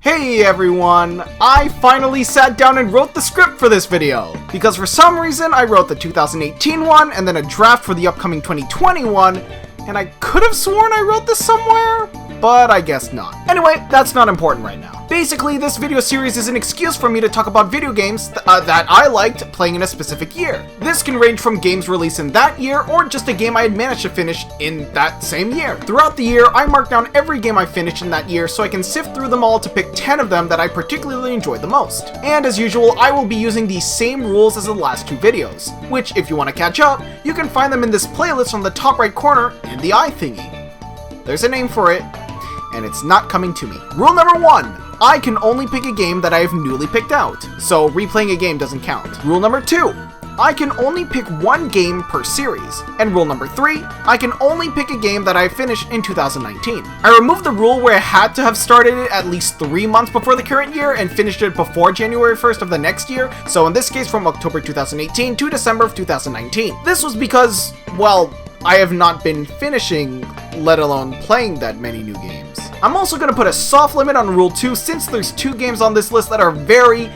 Hey everyone! I finally sat down and wrote the script for this video, because for some reason I wrote the 2018 one and then a draft for the upcoming 2020 one, and I could have sworn I wrote this somewhere, but I guess not. Anyway, that's not important right now. Basically, this video series is an excuse for me to talk about video games that I liked playing in a specific year. This can range from games released in that year or just a game I had managed to finish in that same year. Throughout the year, I mark down every game I finished in that year so I can sift through them all to pick 10 of them that I particularly enjoyed the most. And as usual, I will be using the same rules as the last two videos, which if you want to catch up, you can find them in this playlist on the top right corner in the eye thingy. There's a name for it, and it's not coming to me. Rule number 1. I can only pick a game that I have newly picked out, so replaying a game doesn't count. Rule number 2. I can only pick one game per series. And rule number 3. I can only pick a game that I finished in 2019. I removed the rule where I had to have started it at least 3 months before the current year and finished it before January 1st of the next year, so in this case from October 2018 to December of 2019. This was because, well, I have not been finishing, let alone playing that many new games. I'm also going to put a soft limit on Rule 2 since there's 2 games on this list that are very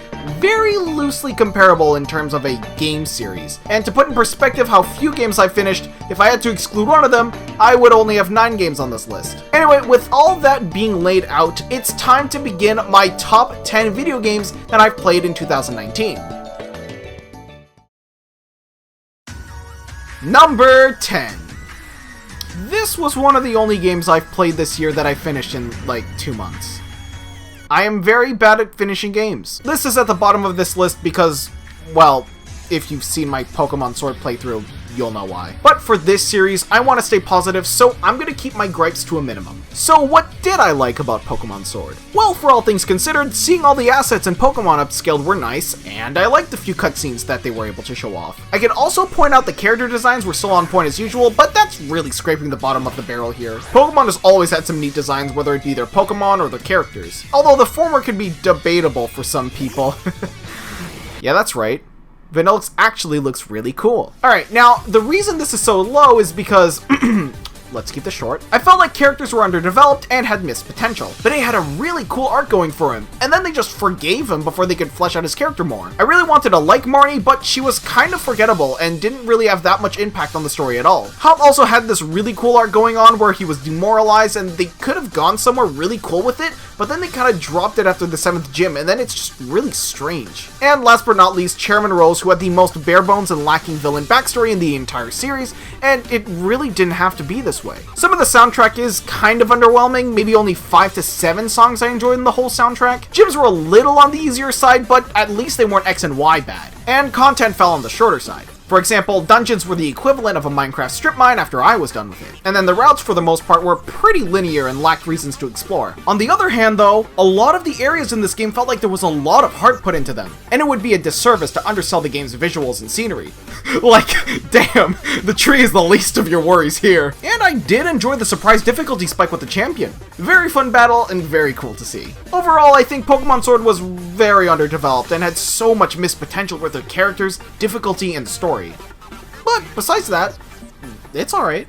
loosely comparable in terms of a game series. And to put in perspective how few games I finished, if I had to exclude one of them, I would only have 9 games on this list. Anyway, with all that being laid out, it's time to begin my top 10 video games that I've played in 2019. Number 10. This was one of the only games I've played this year that I finished in, like, 2 months. I am very bad at finishing games. This is at the bottom of this list because, well, if you've seen my Pokemon Sword playthrough, you'll know why. But for this series, I want to stay positive, so I'm going to keep my gripes to a minimum. So what did I like about Pokemon Sword? Well, for all things considered, seeing all the assets and Pokemon upscaled were nice, and I liked the few cutscenes that they were able to show off. I can also point out the character designs were still on point as usual, but that's really scraping the bottom of the barrel here. Pokemon has always had some neat designs, whether it be their Pokemon or their characters. Although the former can be debatable for some people. Yeah, that's right. Vanillix actually looks really cool. Alright, now, the reason this is so low is because, let's keep this short, I felt like characters were underdeveloped and had missed potential, but he had a really cool arc going for him, and then they just forgave him before they could flesh out his character more. I really wanted to like Marnie, but she was kind of forgettable and didn't really have that much impact on the story at all. Hop also had this really cool arc going on where he was demoralized and they could have gone somewhere really cool with it, but then they kind of dropped it after the 7th gym, and then it's just really strange. And last but not least, Chairman Rose, who had the most bare bones and lacking villain backstory in the entire series, and it really didn't have to be this way. Some of the soundtrack is kind of underwhelming, maybe only 5 to 7 songs I enjoyed in the whole soundtrack. Gyms were a little on the easier side, but at least they weren't X and Y bad. And content fell on the shorter side. For example, dungeons were the equivalent of a Minecraft strip mine after I was done with it. And then the routes for the most part were pretty linear and lacked reasons to explore. On the other hand though, a lot of the areas in this game felt like there was a lot of heart put into them. And it would be a disservice to undersell the game's visuals and scenery. Like, damn, the tree is the least of your worries here. And I did enjoy the surprise difficulty spike with the champion. Very fun battle and very cool to see. Overall, I think Pokemon Sword was very underdeveloped and had so much missed potential with their characters, difficulty, and story. But besides that, it's alright.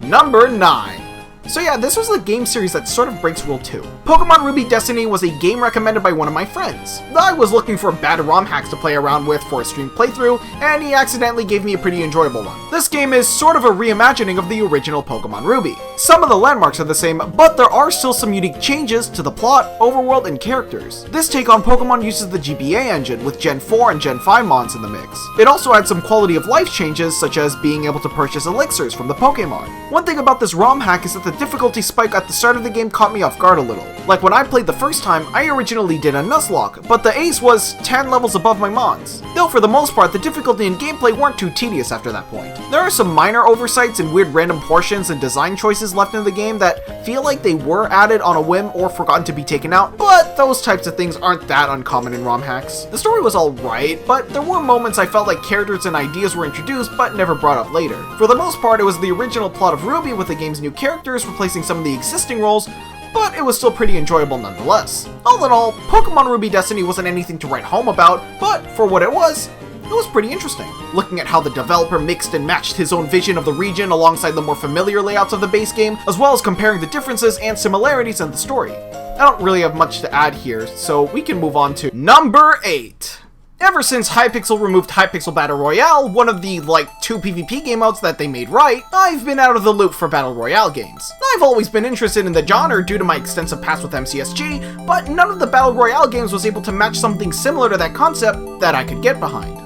Number 9. So yeah, this was a game series that sort of breaks Rule 2. Pokemon Ruby Destiny was a game recommended by one of my friends. I was looking for bad ROM hacks to play around with for a stream playthrough, and he accidentally gave me a pretty enjoyable one. This game is sort of a reimagining of the original Pokemon Ruby. Some of the landmarks are the same, but there are still some unique changes to the plot, overworld, and characters. This take on Pokemon uses the GBA engine with Gen 4 and Gen 5 mons in the mix. It also adds some quality of life changes, such as being able to purchase elixirs from the Pokemon. One thing about this ROM hack is that the difficulty spike at the start of the game caught me off guard a little. Like when I played the first time, I originally did a Nuzlocke, but the ace was 10 levels above my mons. Though for the most part, the difficulty and gameplay weren't too tedious after that point. There are some minor oversights and weird random portions and design choices left in the game that feel like they were added on a whim or forgotten to be taken out, but those types of things aren't that uncommon in ROM hacks. The story was alright, but there were moments I felt like characters and ideas were introduced but never brought up later. For the most part, it was the original plot of Ruby with the game's new characters replacing some of the existing roles, but it was still pretty enjoyable nonetheless. All in all, Pokemon Ruby Destiny wasn't anything to write home about, but for what it was It was pretty interesting, looking at how the developer mixed and matched his own vision of the region alongside the more familiar layouts of the base game, as well as comparing the differences and similarities in the story. I don't really have much to add here, so we can move on to number 8. Ever since Hypixel removed Hypixel Battle Royale, one of the, 2 PvP game modes that they made right, I've been out of the loop for Battle Royale games. I've always been interested in the genre due to my extensive past with MCSG, but none of the Battle Royale games was able to match something similar to that concept that I could get behind.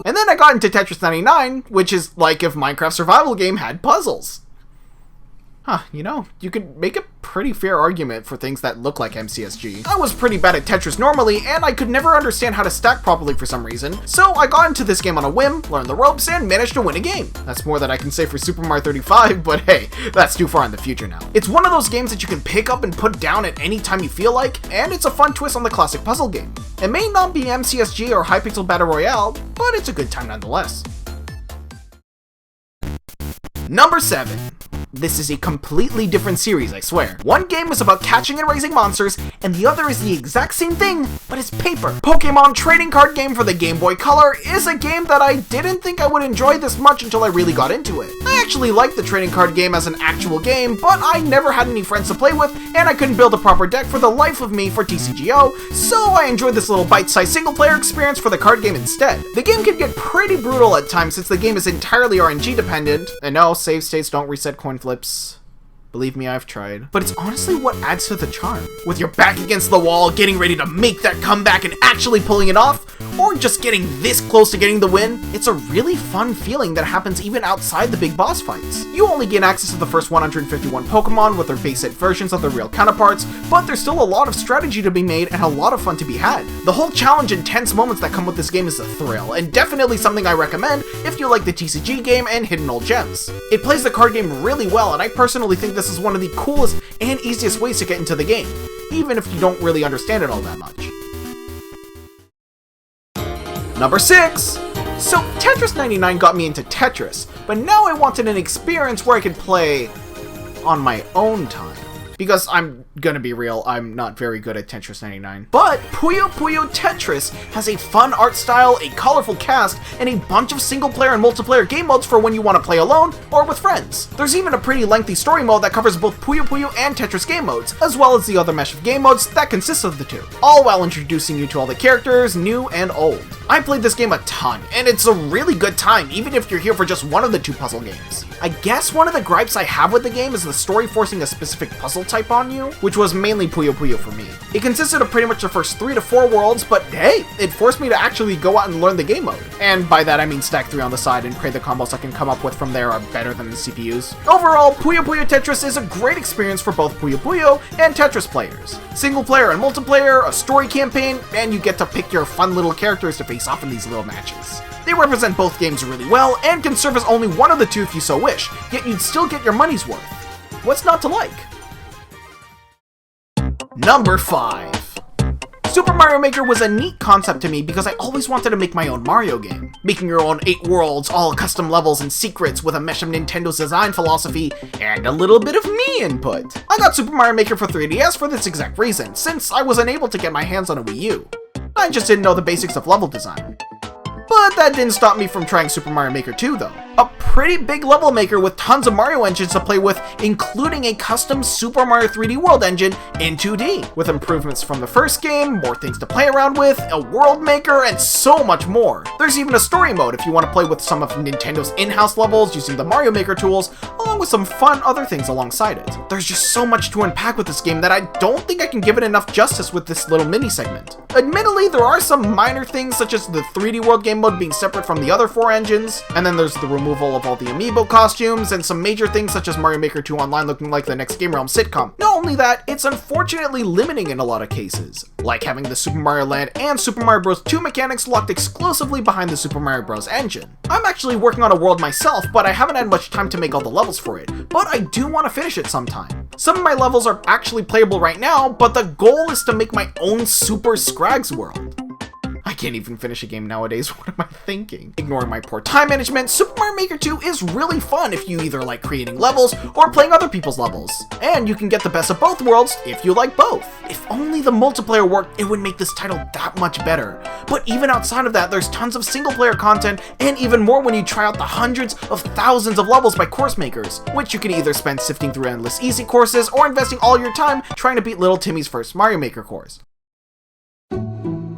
And then I got into Tetris 99, which is like if Minecraft survival game had puzzles. Huh, you could make a pretty fair argument for things that look like MCSG. I was pretty bad at Tetris normally, and I could never understand how to stack properly for some reason, so I got into this game on a whim, learned the ropes, and managed to win a game. That's more than I can say for Super Mario 35, but hey, that's too far in the future now. It's one of those games that you can pick up and put down at any time you feel like, and it's a fun twist on the classic puzzle game. It may not be MCSG or Hypixel Battle Royale, but it's a good time nonetheless. Number 7. This is a completely different series, I swear. One game is about catching and raising monsters, and the other is the exact same thing, but it's paper. Pokemon trading card game for the Game Boy Color is a game that I didn't think I would enjoy this much until I really got into it. I actually liked the trading card game as an actual game, but I never had any friends to play with, and I couldn't build a proper deck for the life of me for TCGO, so I enjoyed this little bite-sized single-player experience for the card game instead. The game can get pretty brutal at times since the game is entirely RNG dependent, and no, save states don't reset coin flips. Believe me, I've tried. But it's honestly what adds to the charm. With your back against the wall, getting ready to make that comeback and actually pulling it off, or just getting this close to getting the win, it's a really fun feeling that happens even outside the big boss fights. You only gain access to the first 151 Pokemon with their base set versions of their real counterparts, but there's still a lot of strategy to be made and a lot of fun to be had. The whole challenge and tense moments that come with this game is a thrill, and definitely something I recommend if you like the TCG game and hidden old gems. It plays the card game really well, and I personally think this is one of the coolest and easiest ways to get into the game, even if you don't really understand it all that much. Number 6! So Tetris 99 got me into Tetris, but now I wanted an experience where I could play on my own time. Because I'm gonna be real, I'm not very good at Tetris 99. But Puyo Tetris has a fun art style, a colorful cast, and a bunch of single-player and multiplayer game modes for when you want to play alone or with friends. There's even a pretty lengthy story mode that covers both Puyo and Tetris game modes, as well as the other mesh of game modes that consists of the two, all while introducing you to all the characters, new and old. I played this game a ton, and it's a really good time, even if you're here for just one of the two puzzle games. I guess one of the gripes I have with the game is the story forcing a specific puzzle type on you, which was mainly Puyo for me. It consisted of pretty much the first 3 to 4 worlds, but hey, it forced me to actually go out and learn the game mode. And by that I mean stack 3 on the side and pray the combos I can come up with from there are better than the CPUs. Overall, Puyo Tetris is a great experience for both Puyo and Tetris players. Single player and multiplayer, a story campaign, and you get to pick your fun little characters to face off in these little matches. They represent both games really well, and can serve as only one of the two if you so wish, yet you'd still get your money's worth. What's not to like? Number 5. Super Mario Maker was a neat concept to me because I always wanted to make my own Mario game. Making your own 8 worlds, all custom levels and secrets with a mesh of Nintendo's design philosophy and a little bit of me input. I got Super Mario Maker for 3DS for this exact reason, since I was unable to get my hands on a Wii U. I just didn't know the basics of level design. But that didn't stop me from trying Super Mario Maker 2 though. A pretty big level maker with tons of Mario engines to play with, including a custom Super Mario 3D World engine in 2D, with improvements from the first game, more things to play around with, a world maker, and so much more. There's even a story mode if you want to play with some of Nintendo's in-house levels using the Mario Maker tools, along with some fun other things alongside it. There's just so much to unpack with this game that I don't think I can give it enough justice with this little mini segment. Admittedly, there are some minor things such as the 3D World game mode being separate from the other 4 engines, and then there's the removal of all the amiibo costumes, and some major things such as Mario Maker 2 Online looking like the next Game Realm sitcom. Not only that, it's unfortunately limiting in a lot of cases, like having the Super Mario Land and Super Mario Bros. 2 mechanics locked exclusively behind the Super Mario Bros. Engine. I'm actually working on a world myself, but I haven't had much time to make all the levels for it, but I do want to finish it sometime. Some of my levels are actually playable right now, but the goal is to make my own Super Scrags world. I can't even finish a game nowadays, what am I thinking? Ignoring my poor time management, Super Mario Maker 2 is really fun if you either like creating levels or playing other people's levels. And you can get the best of both worlds if you like both. If only the multiplayer worked, it would make this title that much better. But even outside of that, there's tons of single player content, and even more when you try out the hundreds of thousands of levels by course makers, which you can either spend sifting through endless easy courses or investing all your time trying to beat little Timmy's first Mario Maker course.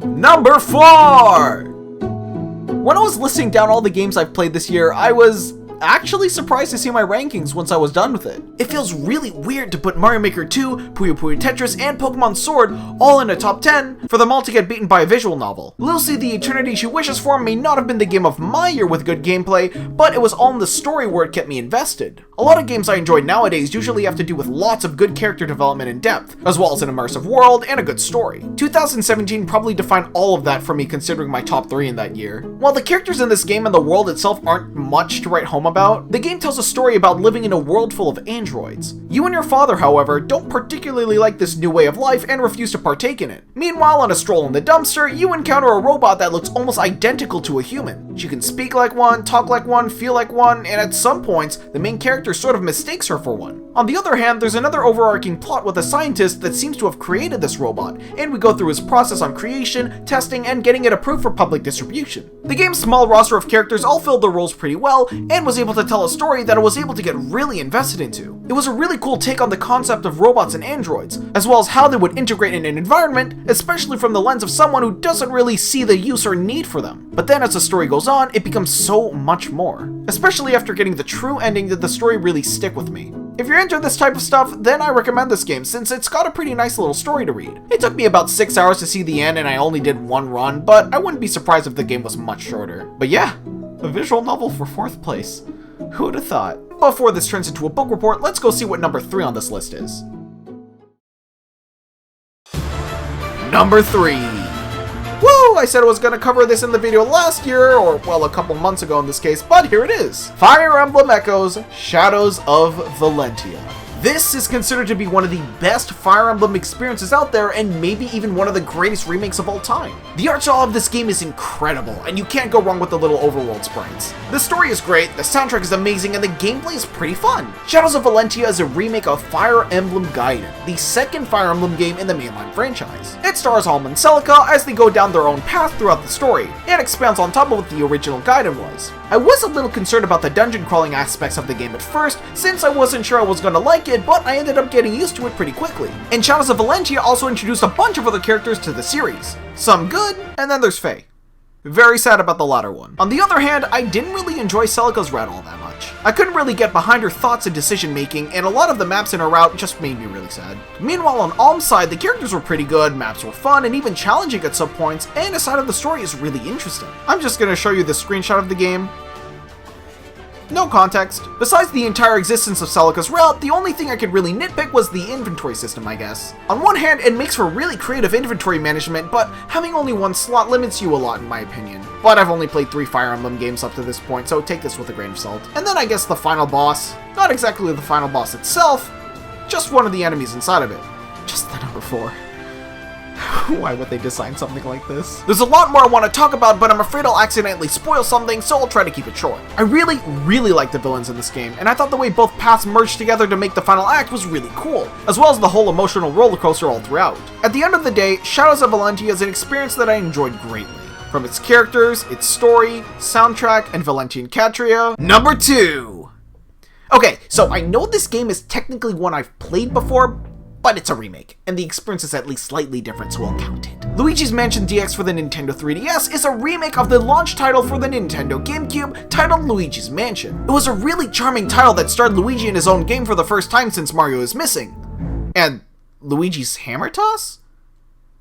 Number 4! When I was listing down all the games I've played this year, I was actually surprised to see my rankings once I was done with it. It feels really weird to put Mario Maker 2, Puyo Puyo Tetris, and Pokemon Sword all in a top 10 for them all to get beaten by a visual novel. Lucy, the Eternity She Wishes For may not have been the game of my year with good gameplay, but it was all in the story where it kept me invested. A lot of games I enjoy nowadays usually have to do with lots of good character development and depth, as well as an immersive world and a good story. 2017 probably defined all of that for me considering my top 3 in that year. While the characters in this game and the world itself aren't much to write home about, the game tells a story about living in a world full of androids. You and your father, however, don't particularly like this new way of life and refuse to partake in it. Meanwhile, on a stroll in the dumpster, you encounter a robot that looks almost identical to a human. She can speak like one, talk like one, feel like one, and at some points, the main character sort of mistakes her for one. On the other hand, there's another overarching plot with a scientist that seems to have created this robot, and we go through his process on creation, testing, and getting it approved for public distribution. The game's small roster of characters all filled their roles pretty well, and was able to tell a story that I was able to get really invested into. It was a really cool take on the concept of robots and androids, as well as how they would integrate in an environment, especially from the lens of someone who doesn't really see the use or need for them. But then as the story goes on, it becomes so much more. Especially after getting the true ending, did the story really stick with me. If you're into this type of stuff, then I recommend this game since it's got a pretty nice little story to read. It took me about 6 hours to see the end and I only did one run, but I wouldn't be surprised if the game was much shorter. But yeah, a visual novel for 4th place. Who would have thought? Before this turns into a book report, let's go see what number 3 on this list is. Number 3. Woo! I said I was going to cover this in the video last year, or well, a couple months ago in this case, but here it is. Fire Emblem Echoes, Shadows of Valentia. This is considered to be one of the best Fire Emblem experiences out there, and maybe even one of the greatest remakes of all time. The art style of this game is incredible, and you can't go wrong with the little overworld sprites. The story is great, the soundtrack is amazing, and the gameplay is pretty fun. Shadows of Valentia is a remake of Fire Emblem Gaiden, the second Fire Emblem game in the mainline franchise. It stars Alma and Celica as they go down their own path throughout the story, and expands on top of what the original Gaiden was. I was a little concerned about the dungeon crawling aspects of the game at first, since I wasn't sure I was gonna like it, but I ended up getting used to it pretty quickly. And Shadows of Valentia also introduced a bunch of other characters to the series. Some good, and then there's Faye. Very sad about the latter one. On the other hand, I didn't really enjoy Celica's route all that much. I couldn't really get behind her thoughts and decision making, and a lot of the maps in her route just made me really sad. Meanwhile, on Alm's side, the characters were pretty good, maps were fun, and even challenging at some points, and a side of the story is really interesting. I'm just gonna show you the screenshot of the game. No context. Besides the entire existence of Celica's route, the only thing I could really nitpick was the inventory system, I guess. On one hand, it makes for really creative inventory management, but having only one slot limits you a lot in my opinion. But I've only played 3 Fire Emblem games up to this point, so take this with a grain of salt. And then I guess the final boss. Not exactly the final boss itself, just one of the enemies inside of it. Just the number 4. Why would they design something like this? There's a lot more I want to talk about, but I'm afraid I'll accidentally spoil something, so I'll try to keep it short. I really like the villains in this game, and I thought the way both paths merged together to make the final act was really cool, as well as the whole emotional roller coaster all throughout. At the end of the day, Shadows of Valentia is an experience that I enjoyed greatly. From its characters, its story, soundtrack, and Valentian Catria. Number 2! Okay, so I know this game is technically one I've played before, but it's a remake, and the experience is at least slightly different, so I'll count it. Luigis Mansion DX for the Nintendo 3DS is a remake of the launch title for the Nintendo GameCube titled Luigi's Mansion. It was a really charming title that starred Luigi in his own game for the first time since Mario is missing. And Luigi's Hammer Toss?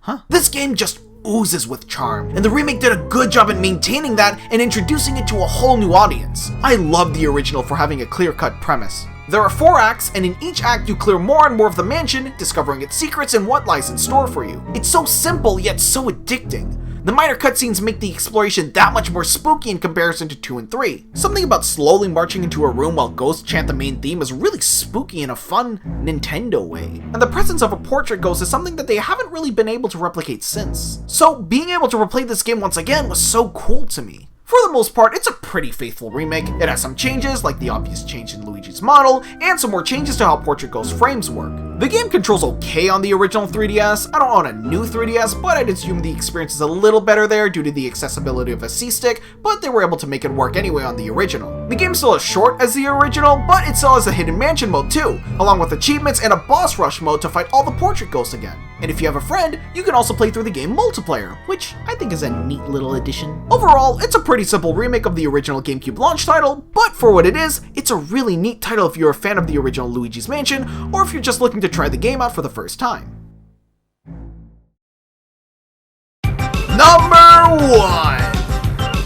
Huh? This game just oozes with charm, and the remake did a good job at maintaining that and introducing it to a whole new audience. I love the original for having a clear-cut premise. There are 4 acts, and in each act you clear more and more of the mansion, discovering its secrets and what lies in store for you. It's so simple, yet so addicting. The minor cutscenes make the exploration that much more spooky in comparison to 2 and 3. Something about slowly marching into a room while ghosts chant the main theme is really spooky in a fun Nintendo way. And the presence of a portrait ghost is something that they haven't really been able to replicate since. So being able to replay this game once again was so cool to me. For the most part, it's a pretty faithful remake. It has some changes, like the obvious change in Luigi's model, and some more changes to how Portrait Ghost frames work. The game controls okay on the original 3DS. I don't own a new 3DS, but I'd assume the experience is a little better there due to the accessibility of a C-stick, but they were able to make it work anyway on the original. The game's still as short as the original, but it still has a hidden mansion mode too, along with achievements and a boss rush mode to fight all the Portrait Ghosts again. And if you have a friend, you can also play through the game multiplayer, which I think is a neat little addition. Overall, it's a pretty simple remake of the original GameCube launch title, but for what it is, it's a really neat title if you're a fan of the original Luigi's Mansion, or if you're just looking to try the game out for the first time. Number 1!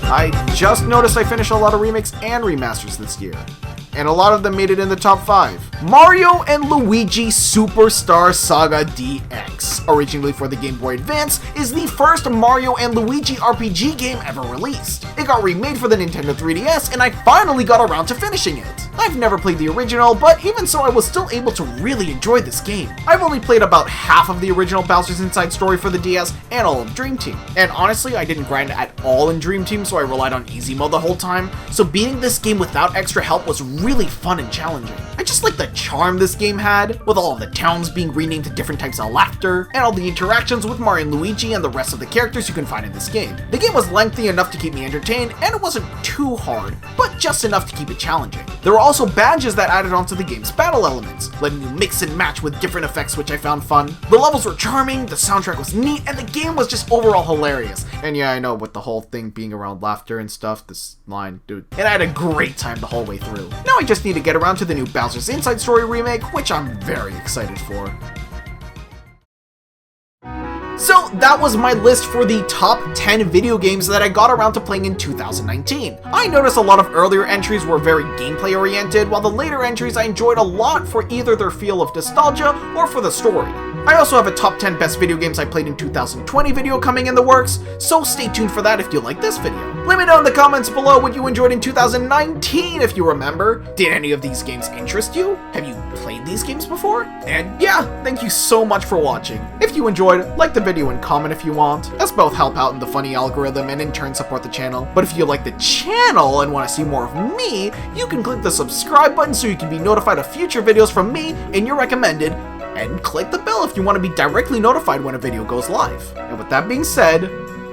I just noticed I finished a lot of remakes and remasters this year, and a lot of them made it in the top 5. Mario and Luigi Superstar Saga DX, originally for the Game Boy Advance, is the first Mario and Luigi RPG game ever released. It got remade for the Nintendo 3DS, and I finally got around to finishing it. I've never played the original, but even so I was still able to really enjoy this game. I've only played about half of the original Bowser's Inside Story for the DS and all of Dream Team. And honestly, I didn't grind at all in Dream Team, so I relied on easy mode the whole time, so beating this game without extra help was really fun and challenging. I just like the charm this game had, with all of the towns being renamed to different types of laughter, and all the interactions with Mario and Luigi and the rest of the characters you can find in this game. The game was lengthy enough to keep me entertained, and it wasn't too hard, but just enough to keep it challenging. There were also badges that added onto the game's battle elements, letting you mix and match with different effects, which I found fun. The levels were charming, the soundtrack was neat, and the game was just overall hilarious. And yeah, I know, with the whole thing being around laughter and stuff, this line, dude. And I had a great time the whole way through. Now I just need to get around to the new Bowser's Inside Story remake, which I'm very excited for. So that was my list for the top 10 video games that I got around to playing in 2019. I noticed a lot of earlier entries were very gameplay oriented, while the later entries I enjoyed a lot for either their feel of nostalgia or for the story. I also have a top 10 best video games I played in 2020 video coming in the works, so stay tuned for that if you like this video. Let me know in the comments below what you enjoyed in 2019 if you remember. Did any of these games interest you? Have you played these games before? And yeah, thank you so much for watching. If you enjoyed, like the video and comment if you want, as both help out in the funny algorithm and in turn support the channel. But if you like the channel and want to see more of me, you can click the subscribe button so you can be notified of future videos from me in your recommended, and click the bell if you want to be directly notified when a video goes live. And with that being said,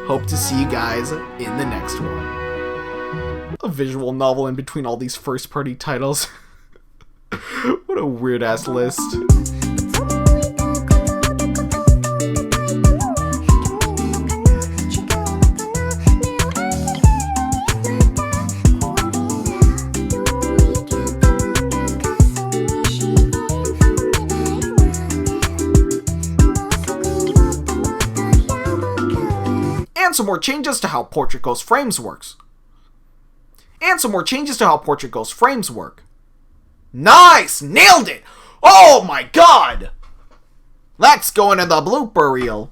hope to see you guys in the next one. A visual novel in between all these first-party titles. What a weird-ass list. And some more changes to how Portrait Ghost frames works. Nice! Nailed it! Oh my god! That's going in the blooper reel.